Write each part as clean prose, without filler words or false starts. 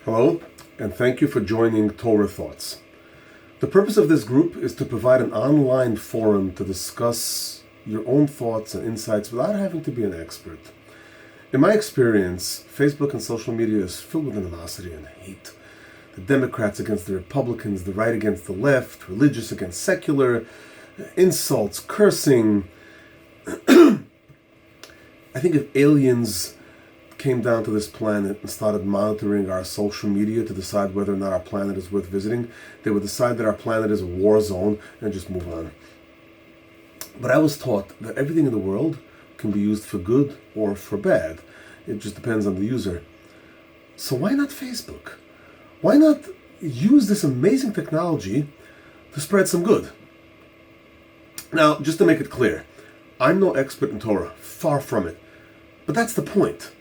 Hello, and thank you for joining Torah Thoughts. The purpose of this group is to provide an online forum to discuss your own thoughts and insights without having to be an expert. In my experience, Facebook and social media is filled with animosity and hate. The Democrats against the Republicans, the right against the left, religious against secular, insults, cursing. I think if aliens came down to this planet and started monitoring our social media to decide whether or not our planet is worth visiting, they would decide that our planet is a war zone and just move on. But I was taught that everything in the world can be used for good or for bad. It just depends on the user. So why not Facebook? Why not use this amazing technology to spread some good? Now, just to make it clear, I'm no expert in Torah, far from it. But that's the point.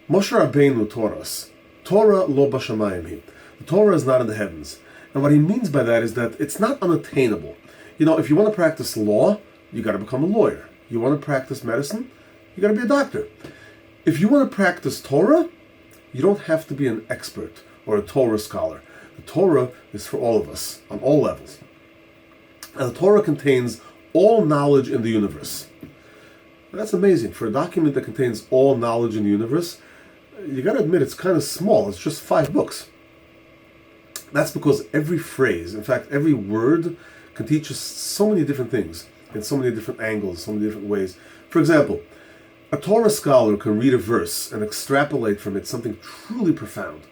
Moshe Rabbeinu taught us, Torah lo b'shamayim hi. The Torah is not in the heavens. And what he means by that is that it's not unattainable. You know, if you want to practice law, you got to become a lawyer. You want to practice medicine, you got to be a doctor. If you want to practice Torah, you don't have to be an expert or a Torah scholar. The Torah is for all of us, on all levels. And the Torah contains all knowledge in the universe. That's amazing. For a document that contains all knowledge in the universe, you got to admit it's kind of small. It's just 5 books. That's because every phrase, in fact, every word can teach us so many different things in so many different angles, so many different ways. For example, a Torah scholar can read a verse and extrapolate from it something truly profound,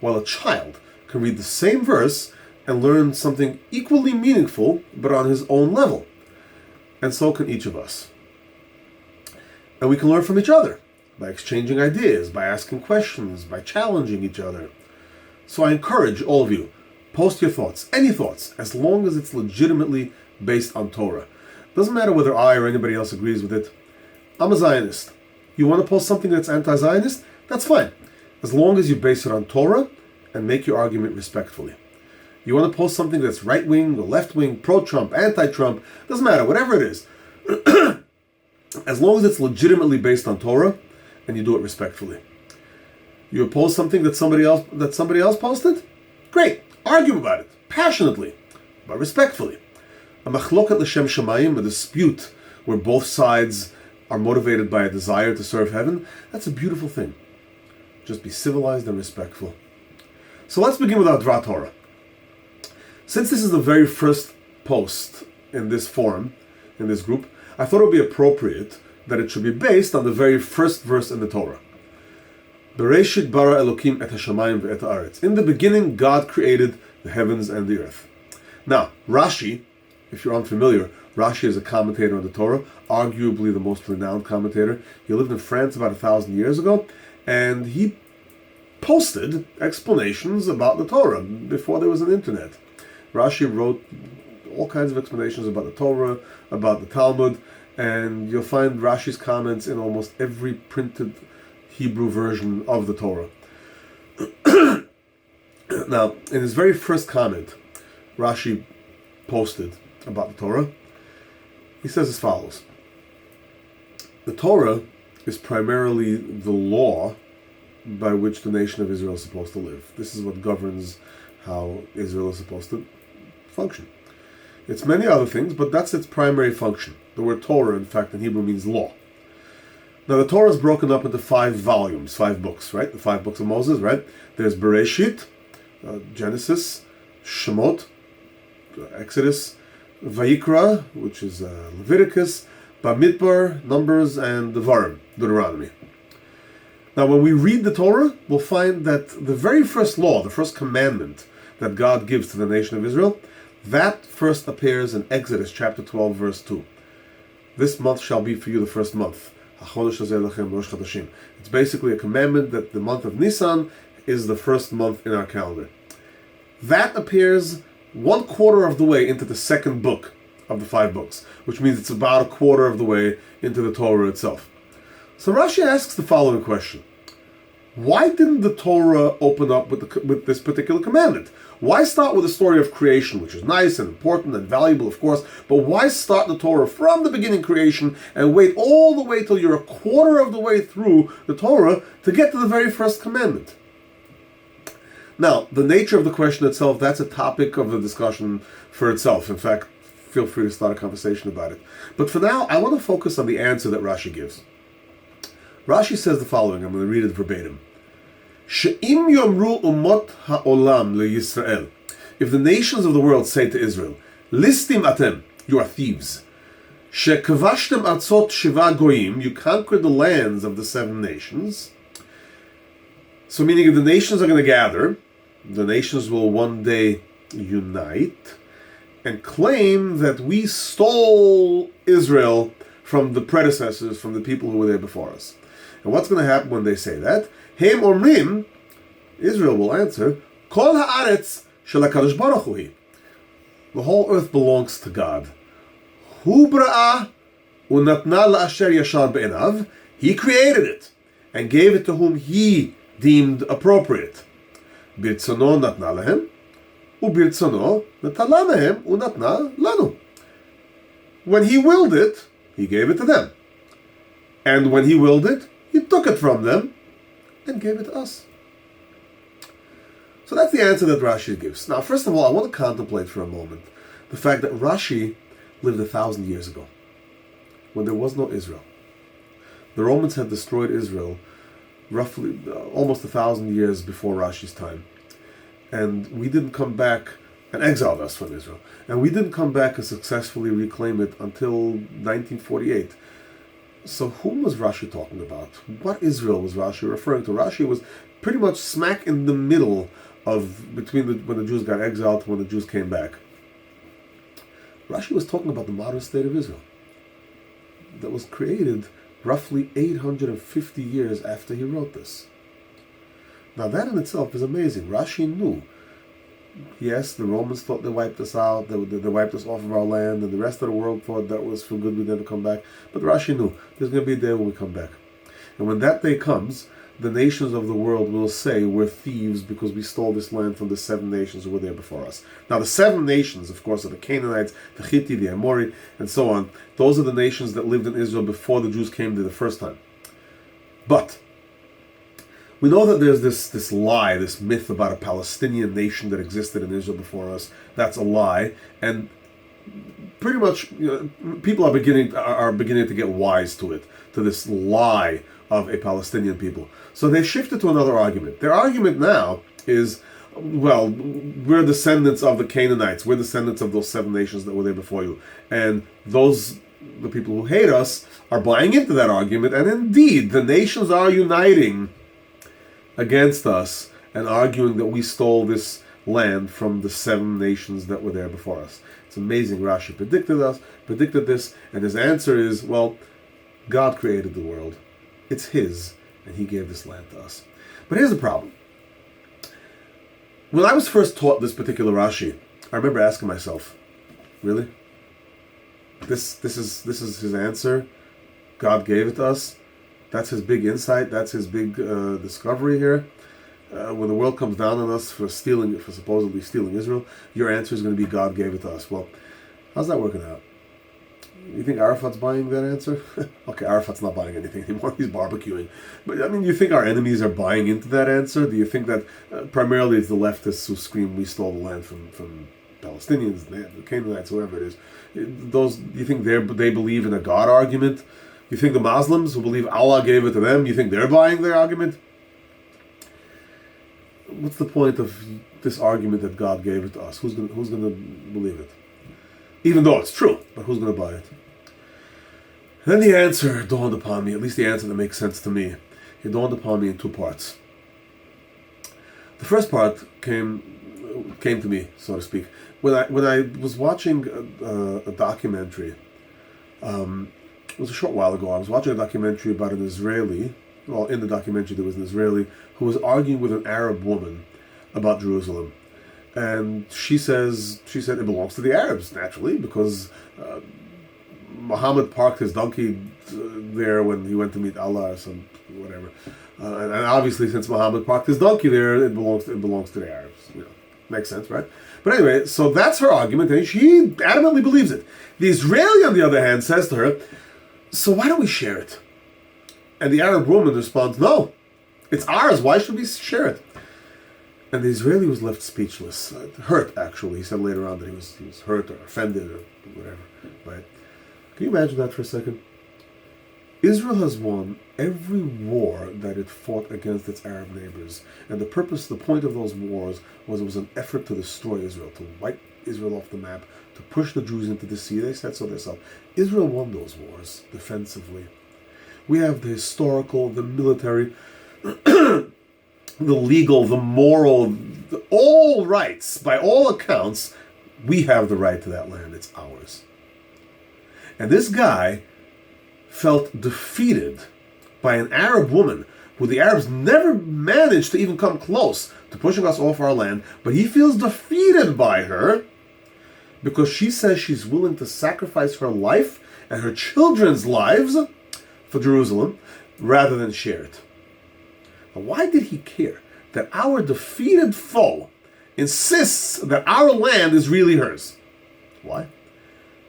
while a child can read the same verse and learn something equally meaningful, but on his own level. And so can each of us. And we can learn from each other by exchanging ideas, by asking questions, by challenging each other. So I encourage all of you, post your thoughts, any thoughts, as long as it's legitimately based on Torah. Doesn't matter whether I or anybody else agrees with it. I'm a Zionist. You want to post something that's anti-Zionist? That's fine, as long as you base it on Torah and make your argument respectfully. You want to post something that's right-wing or left-wing, pro-Trump, anti-Trump, doesn't matter, whatever it is. As long as it's legitimately based on Torah, and you do it respectfully. You oppose something that somebody else posted? Great. Argue about it, passionately, but respectfully. A machloket l'shem shamayim, a dispute where both sides are motivated by a desire to serve heaven, that's a beautiful thing. Just be civilized and respectful. So let's begin with our Dvar Torah. Since this is the very first post in this forum, in this group, I thought it would be appropriate that it should be based on the very first verse in the Torah. Bereishit bara Elokim et hashamayim ve'et haaretz. In the beginning, God created the heavens and the earth. Now, Rashi, if you're unfamiliar, Rashi is a commentator on the Torah, arguably the most renowned commentator. He lived in France about 1,000 years ago, and he posted explanations about the Torah before there was an internet. Rashi wrote all kinds of explanations about the Torah, about the Talmud, and you'll find Rashi's comments in almost every printed Hebrew version of the Torah. Now, in his very first comment, Rashi posted about the Torah, he says as follows: the Torah is primarily the law by which the nation of Israel is supposed to live. This is what governs how Israel is supposed to function. It's many other things, but that's its primary function. The word Torah, in fact, in Hebrew means law. Now, the Torah is broken up into 5 volumes, 5 books, right? The 5 books of Moses, right? There's Bereishit, Genesis, Shemot, Exodus, Vayikra, which is Leviticus, Bamidbar, Numbers, and Devarim, Deuteronomy. Now, when we read the Torah, we'll find that the very first law, the first commandment that God gives to the nation of Israel, that first appears in Exodus chapter 12, verse 2. This month shall be for you the first month. It's basically a commandment that the month of Nisan is the first month in our calendar. That appears 1/4 of the way into the second book of the 5 books, which means it's about 1/4 of the way into the Torah itself. So Rashi asks the following question: why didn't the Torah open up with this particular commandment? Why start with the story of creation, which is nice and important and valuable, of course, but why start the Torah from the beginning creation and wait all the way till you're 1/4 of the way through the Torah to get to the very first commandment? Now, the nature of the question itself, that's a topic of the discussion for itself. In fact, feel free to start a conversation about it. But for now, I want to focus on the answer that Rashi gives. Rashi says the following, I'm going to read it verbatim. She'im yomru umot ha'olam le'Yisrael. If the nations of the world say to Israel, Listim atem, you are thieves. She'kavashtem atzot shiva goyim, you conquered the lands of the 7 nations. So meaning if the nations are going to gather, the nations will one day unite and claim that we stole Israel from the predecessors, from the people who were there before us. And what's going to happen when they say that? Hem omrim, Israel will answer, Kol haaretz shel HaKadosh Baruch Hu hi. The whole earth belongs to God. Hu bra'ah unatna la'asher yashar be'enav. He created it and gave it to whom he deemed appropriate. Birtzono natna lahem, ubirtzono natala lahem unatna lanu. When he willed it, he gave it to them. And when he willed it, he took it from them and gave it to us. So that's the answer that Rashi gives. Now, first of all, I want to contemplate for a moment the fact that Rashi lived 1,000 years ago, when there was no Israel. The Romans had destroyed Israel roughly almost 1,000 years before Rashi's time. And we didn't come back and exiled us from Israel. And we didn't come back and successfully reclaim it until 1948. So whom was Rashi talking about? What Israel was Rashi referring to? Rashi was pretty much smack in the middle of between when the Jews got exiled and when the Jews came back. Rashi was talking about the modern state of Israel that was created roughly 850 years after he wrote this. Now that in itself is amazing. Rashi knew. Yes, the Romans thought they wiped us out, they wiped us off of our land, and the rest of the world thought that was for good, we'd never come back. But Rashi knew there's going to be a day when we come back. And when that day comes, the nations of the world will say we're thieves because we stole this land from the 7 nations who were there before us. Now the 7 nations, of course, are the Canaanites, the Hittite, the Amori, and so on. Those are the nations that lived in Israel before the Jews came there the first time. But we know that there's this lie, this myth about a Palestinian nation that existed in Israel before us. That's a lie, and pretty much people are beginning to get wise to it, to this lie of a Palestinian people. So they shifted to another argument. Their argument now is, well, we're descendants of the Canaanites. We're descendants of those 7 nations that were there before you, and the people who hate us are buying into that argument. And indeed, the nations are uniting against us and arguing that we stole this land from the 7 nations that were there before us. It's amazing. Rashi predicted this, and his answer is, well, God created the world. It's his, and he gave this land to us. But here's the problem. When I was first taught this particular Rashi, I remember asking myself, really? This is his answer? God gave it to us? That's his big insight. That's his big discovery here. When the world comes down on us for supposedly stealing Israel, your answer is going to be God gave it to us. Well, how's that working out? You think Arafat's buying that answer? Okay, Arafat's not buying anything anymore. He's barbecuing. But I mean, you think our enemies are buying into that answer? Do you think that primarily it's the leftists who scream we stole the land from Palestinians, the Canaanites, whoever it is? You think they believe in a God argument? You think the Muslims who believe Allah gave it to them, you think they're buying their argument? What's the point of this argument that God gave it to us? Who's going to believe it? Even though it's true, but who's going to buy it? And then the answer dawned upon me, at least the answer that makes sense to me. It dawned upon me in 2 parts. The first part came to me, so to speak, when I was watching a documentary. It was a short while ago. I was watching a documentary about an Israeli. Well, in the documentary there was an Israeli who was arguing with an Arab woman about Jerusalem. And she said it belongs to the Arabs, naturally, because Muhammad parked his donkey there when he went to meet Allah or some whatever. And obviously, since Muhammad parked his donkey there, it belongs to the Arabs. Makes sense, right? But anyway, so that's her argument, and she adamantly believes it. The Israeli, on the other hand, says to her, so why don't we share it? And the Arab woman responds, no, it's ours. Why should we share it? And the Israeli was left speechless, hurt actually. He said later on that he was hurt or offended or whatever. Right? Can you imagine that for a second? Israel has won every war that it fought against its Arab neighbors. And the point of those wars was it was an effort to destroy Israel, to wipe Israel off the map, to push the Jews into the sea. They said so themselves. Israel won those wars defensively. We have the historical, the military, the legal, the moral, all rights. By all accounts, we have the right to that land. It's ours. And this guy felt defeated by an Arab woman who the Arabs never managed to even come close to pushing us off our land, but he feels defeated by her because she says she's willing to sacrifice her life and her children's lives for Jerusalem rather than share it. Now, why did he care that our defeated foe insists that our land is really hers? Why?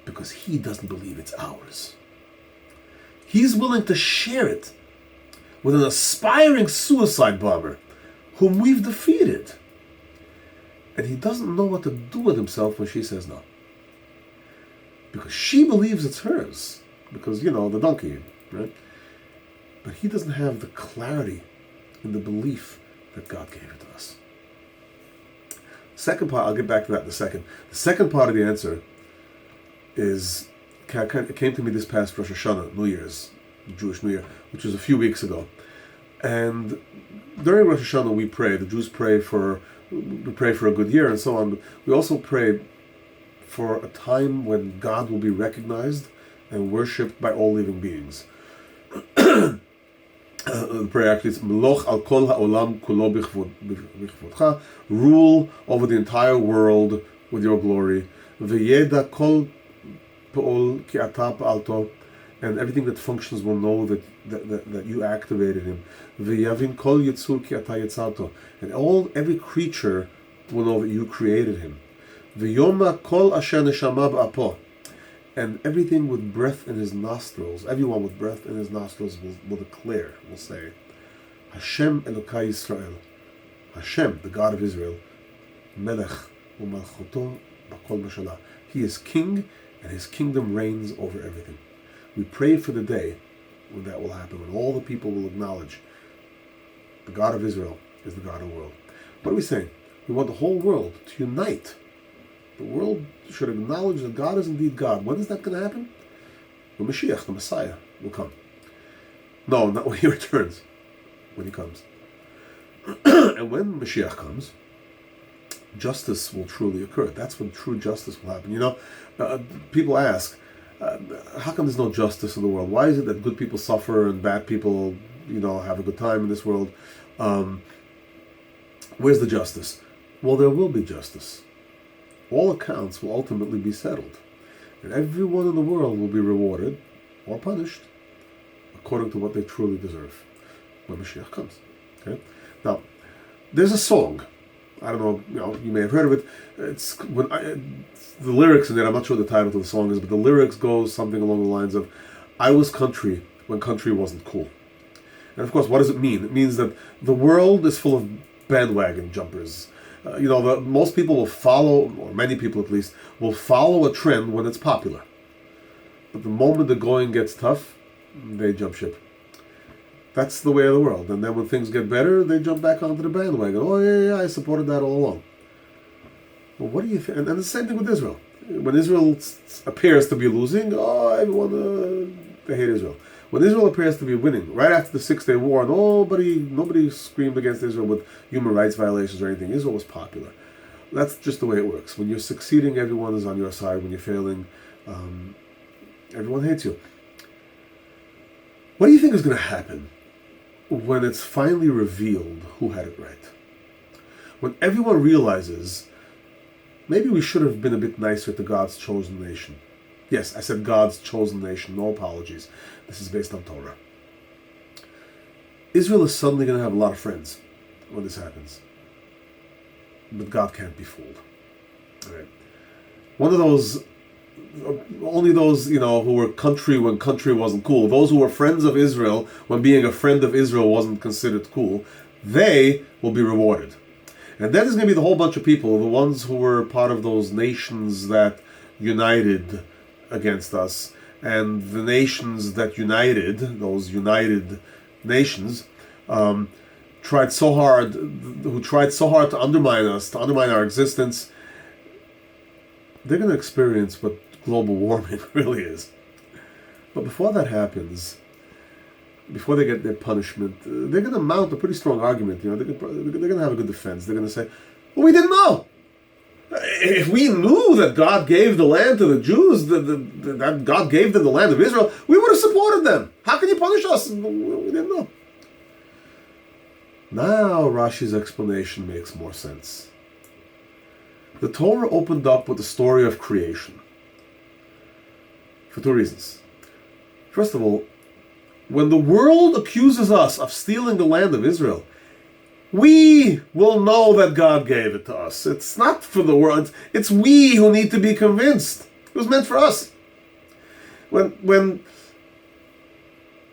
Because he doesn't believe it's ours. He's willing to share it with an aspiring suicide bomber whom we've defeated. And he doesn't know what to do with himself when she says no. Because she believes it's hers. Because, the donkey, right? But he doesn't have the clarity and the belief that God gave it to us. Second part, I'll get back to that in a second. The second part of the answer is, it came to me this past Rosh Hashanah, New Year's, Jewish New Year, which was a few weeks ago. And during Rosh Hashanah we pray, the Jews pray for a good year and so on. But we also pray for a time when God will be recognized and worshipped by all living beings. The prayer actually is Meloch al kol ha'olam kulo b'chvodcha, rule over the entire world with your glory. V'yeda kol pa'ol ki ata pa'alto, and everything that functions will know that you activated him. V'yavin kol yitzur ki ata yitzarto, and every creature will know that you created him. V'yoma kol asher neshama b'apo, and everything with breath in his nostrils, everyone with breath in his nostrils will declare, will say, Hashem Elokai Yisrael, Hashem, the God of Israel, Melech u'malchuto b'kol mashalah. He is king, and his kingdom reigns over everything. We pray for the day when that will happen, when all the people will acknowledge the God of Israel is the God of the world. What are we saying? We want the whole world to unite. The world should acknowledge that God is indeed God. When is that going to happen? When Mashiach, the Messiah, will come. No, not when he returns. When he comes. And when Mashiach comes, justice will truly occur. That's when true justice will happen. People ask, how come there's no justice in the world? Why is it that good people suffer and bad people, have a good time in this world? Where's the justice? Well, there will be justice. All accounts will ultimately be settled. And everyone in the world will be rewarded or punished according to what they truly deserve when Mashiach comes. Okay? Now, there's a song. I don't know, you may have heard of it. It's the lyrics in it, I'm not sure what the title of the song is, but the lyrics go something along the lines of, I was country when country wasn't cool. And of course, what does it mean? It means that the world is full of bandwagon jumpers. Most people will follow, or many people at least, will follow a trend when it's popular. But the moment the going gets tough, they jump ship. That's the way of the world. And then when things get better, they jump back onto the bandwagon. Oh, yeah, I supported that all along. Well, what do you think? And the same thing with Israel. When Israel appears to be losing, everyone, they hate Israel. When Israel appears to be winning, right after the 6-Day War, nobody screamed against Israel with human rights violations or anything. Israel was popular. That's just the way it works. When you're succeeding, everyone is on your side. When you're failing, everyone hates you. What do you think is going to happen when it's finally revealed who had it right? When everyone realizes, maybe we should have been a bit nicer to God's chosen nation. Yes, I said God's chosen nation, no apologies. This is based on Torah. Israel is suddenly going to have a lot of friends when this happens. But God can't be fooled. All right. Only those, who were country when country wasn't cool, those who were friends of Israel when being a friend of Israel wasn't considered cool, they will be rewarded. And then there's going to be the whole bunch of people, the ones who were part of those nations that united against us. And the nations that united, those united nations, tried so hard to undermine us, to undermine our existence. They're going to experience what global warming really is. But before that happens, before they get their punishment, they're going to mount a pretty strong argument. They're going to have a good defense. They're going to say, well, we didn't know. If we knew that God gave the land to the Jews, that God gave them the land of Israel, we would have supported them. How can you punish us? We didn't know. Now Rashi's explanation makes more sense. The Torah opened up with the story of creation for two reasons. First of all, when the world accuses us of stealing the land of Israel, we will know that God gave it to us. It's not for the world. It's we who need to be convinced. It was meant for us. When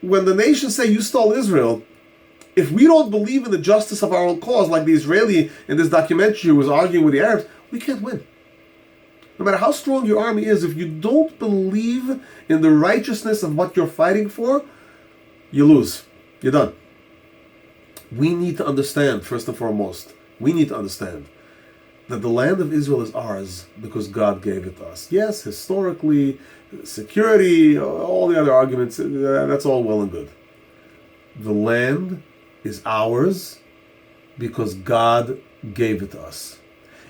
the nations say you stole Israel, if we don't believe in the justice of our own cause, like the Israeli in this documentary who was arguing with the Arabs, we can't win. No matter how strong your army is, if you don't believe in the righteousness of what you're fighting for, you lose. You're done. We need to understand, first and foremost, that the land of Israel is ours because God gave it to us. Yes, historically, security, all the other arguments, that's all well and good. The land is ours because God gave it to us.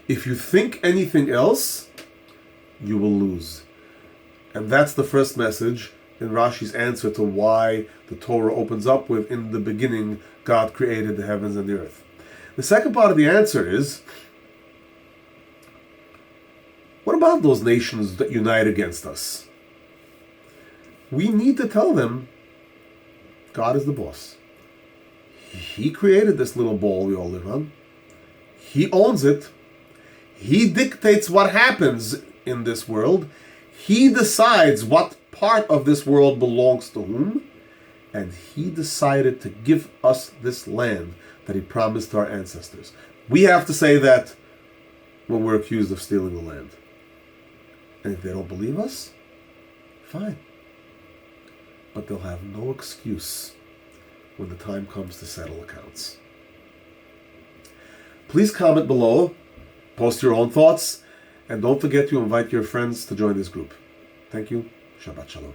If you think anything else, you will lose. And that's the first message in Rashi's answer to why the Torah opens up with, in the beginning, God created the heavens and the earth. The second part of the answer is, what about those nations that unite against us? We need to tell them, God is the boss. He created this little ball we all live on. He owns it. He dictates what happens in this world. He decides what part of this world belongs to whom. And he decided to give us this land that he promised to our ancestors. We have to say that when we're accused of stealing the land. And if they don't believe us, fine. But they'll have no excuse when the time comes to settle accounts. Please comment below, post your own thoughts, and don't forget to invite your friends to join this group. Thank you. Shabbat Shalom.